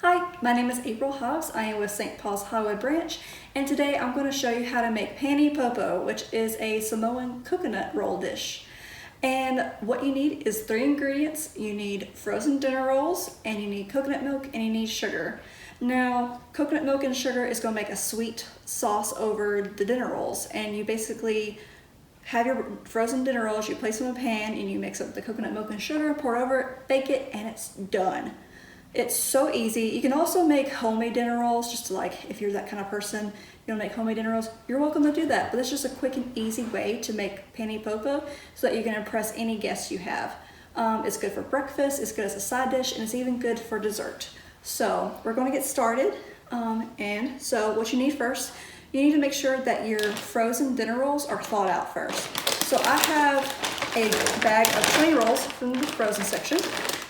Hi, my name is April Hobbs. I am with St. Paul's Hollywood Branch, and today I'm going to show you how to make Pani Popo, which is a Samoan coconut roll dish. And what you need is 3 ingredients. You need frozen dinner rolls, and you need coconut milk, and you need sugar. Now, coconut milk and sugar is going to make a sweet sauce over the dinner rolls, and you basically have your frozen dinner rolls, you place them in a pan, and you mix up the coconut milk and sugar, pour it over it, bake it, and it's done. It's so easy. You can also make homemade dinner rolls, just to like, if you're that kind of person, you want to make homemade dinner rolls, you're welcome to do that. But it's just a quick and easy way to make Pani Popo so that you can impress any guests you have. It's good for breakfast, it's good as a side dish, and it's even good for dessert. So we're going to get started. And so what you need first, you need to make sure that your frozen dinner rolls are thawed out first. So I have a bag of 20 rolls from the frozen section,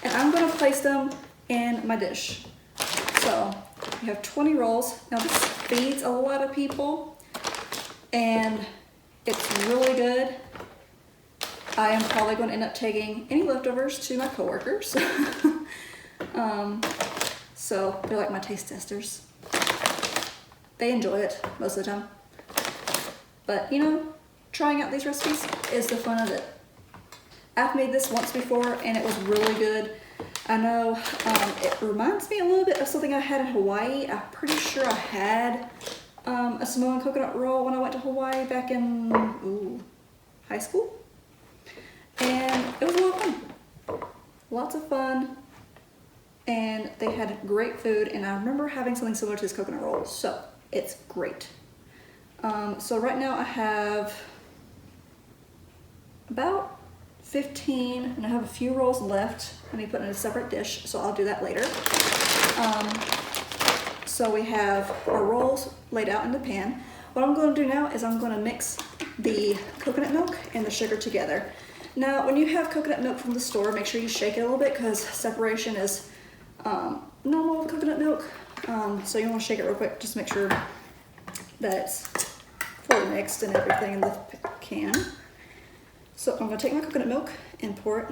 and I'm going to place them in my dish. So you have 20 rolls. Now this feeds a lot of people and it's really good. I am probably going to end up taking any leftovers to my coworkers. So they're like my taste testers. They enjoy it most of the time. But you know, trying out these recipes is the fun of it. I've made this once before and it was really good. I know it reminds me a little bit of something I had in Hawaii. I'm pretty sure I had a Samoan coconut roll when I went to Hawaii back in high school. And it was a lot of fun. Lots of fun. And they had great food. And I remember having something similar to this coconut roll. So it's great. So right now I have about 15, and I have a few rolls left. Let me put in a separate dish, so I'll do that later. So we have our rolls laid out in the pan. What I'm going to do now is I'm going to mix the coconut milk and the sugar together. Now, when you have coconut milk from the store, make sure you shake it a little bit because separation is normal with coconut milk. So you want to shake it real quick, just make sure that it's fully mixed and everything in the can. So I'm going to take my coconut milk and pour it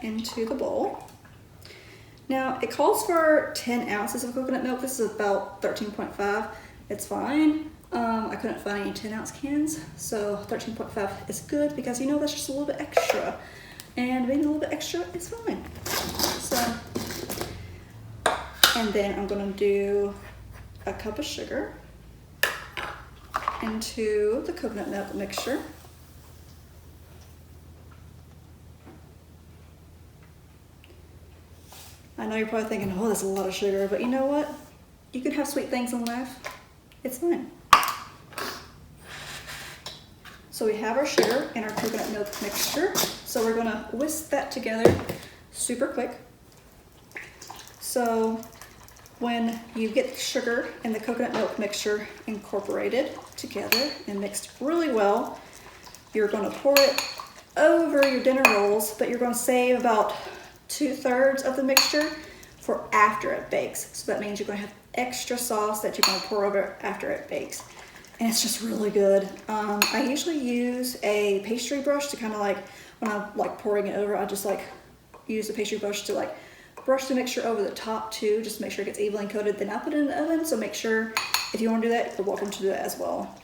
into the bowl. Now it calls for 10 ounces of coconut milk. This is about 13.5. It's fine. I couldn't find any 10-ounce cans, so 13.5 is good because you know that's just a little bit extra. And being a little bit extra is fine. So, and then I'm going to do a cup of sugar into the coconut milk mixture. I know you're probably thinking, oh, that's a lot of sugar, but you know what? You can have sweet things in life. It's fine. So we have our sugar and our coconut milk mixture. So we're gonna whisk that together super quick. So when you get the sugar and the coconut milk mixture incorporated together and mixed really well, you're gonna pour it over your dinner rolls, but you're gonna save about 2/3 of the mixture for after it bakes. So that means you're going to have extra sauce that you're going to pour over after it bakes. And it's just really good. I usually use a pastry brush to kind of like, when I'm like pouring it over, I just like use the pastry brush to like brush the mixture over the top too, just to make sure it gets evenly coated. Then I put it in the oven, so make sure if you want to do that, you're welcome to do that as well.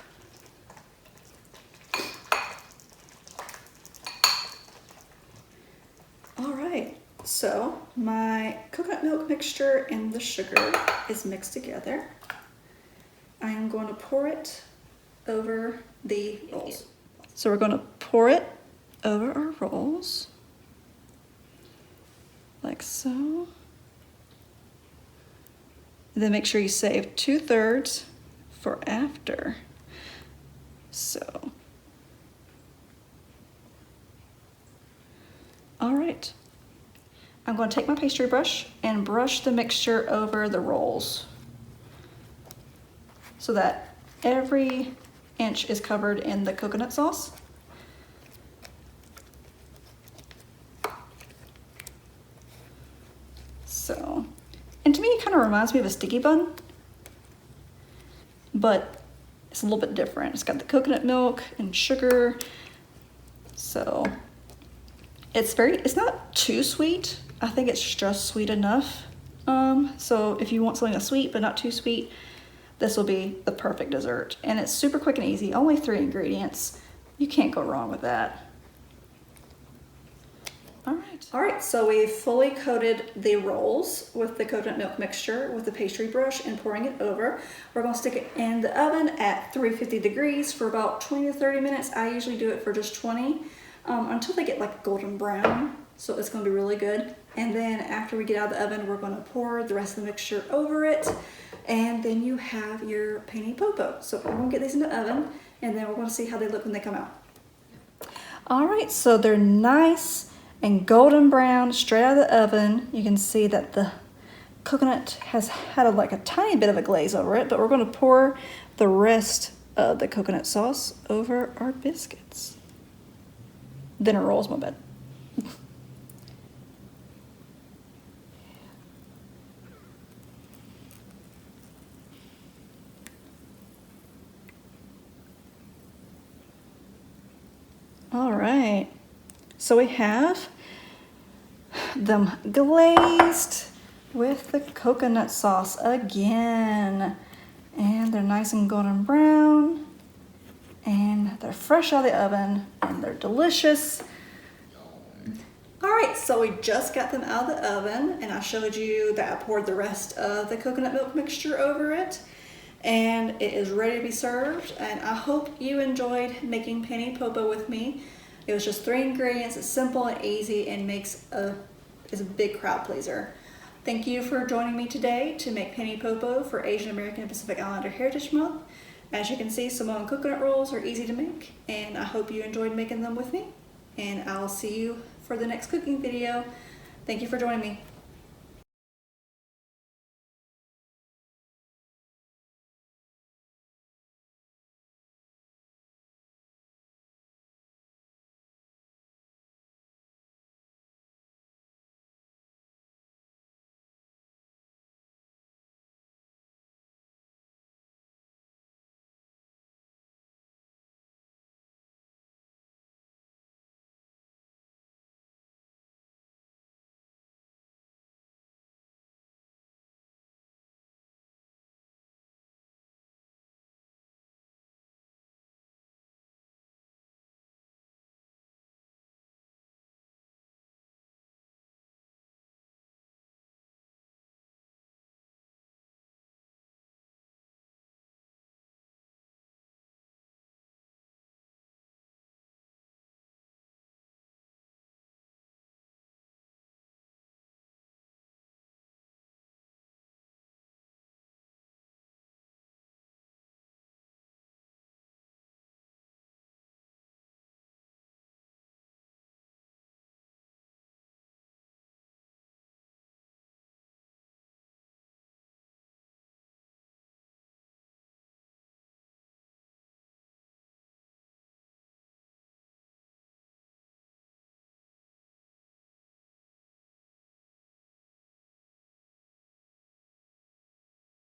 All right. So my coconut milk mixture and the sugar is mixed together. I am going to pour it over the rolls. So we're going to pour it over our rolls, like so. And then make sure you save 2/3 for after. So, all right. I'm going to take my pastry brush and brush the mixture over the rolls so that every inch is covered in the coconut sauce. So, and to me it kind of reminds me of a sticky bun, but it's a little bit different. It's got the coconut milk and sugar, so it's not too sweet. I think it's just sweet enough So if you want something that's sweet but not too sweet, this will be the perfect dessert. And it's super quick and easy, only 3 ingredients. You can't go wrong with that. All right, so we've fully coated the rolls with the coconut milk mixture with the pastry brush and pouring it over. We're gonna stick it in the oven at 350 degrees for about 20 to 30 minutes. I usually do it for just 20 until they get like golden brown. So it's gonna be really good. And then after we get out of the oven, we're gonna pour the rest of the mixture over it. And then you have your Pani Popo. So we're gonna get these in the oven and then we're gonna see how they look when they come out. All right, so they're nice and golden brown straight out of the oven. You can see that the coconut has had like a tiny bit of a glaze over it, but we're going to pour the rest of the coconut sauce over our biscuits. Dinner rolls, my bad. All right. So we have them glazed with the coconut sauce again. And they're nice and golden brown. And they're fresh out of the oven and they're delicious. All right, so we just got them out of the oven and I showed you that I poured the rest of the coconut milk mixture over it. And it is ready to be served. And I hope you enjoyed making Pani Popo with me. It was just 3 ingredients, it's simple and easy and is a big crowd pleaser. Thank you for joining me today to make Pani Popo for Asian American and Pacific Islander Heritage Month. As you can see, Samoan coconut rolls are easy to make and I hope you enjoyed making them with me. And I'll see you for the next cooking video. Thank you for joining me.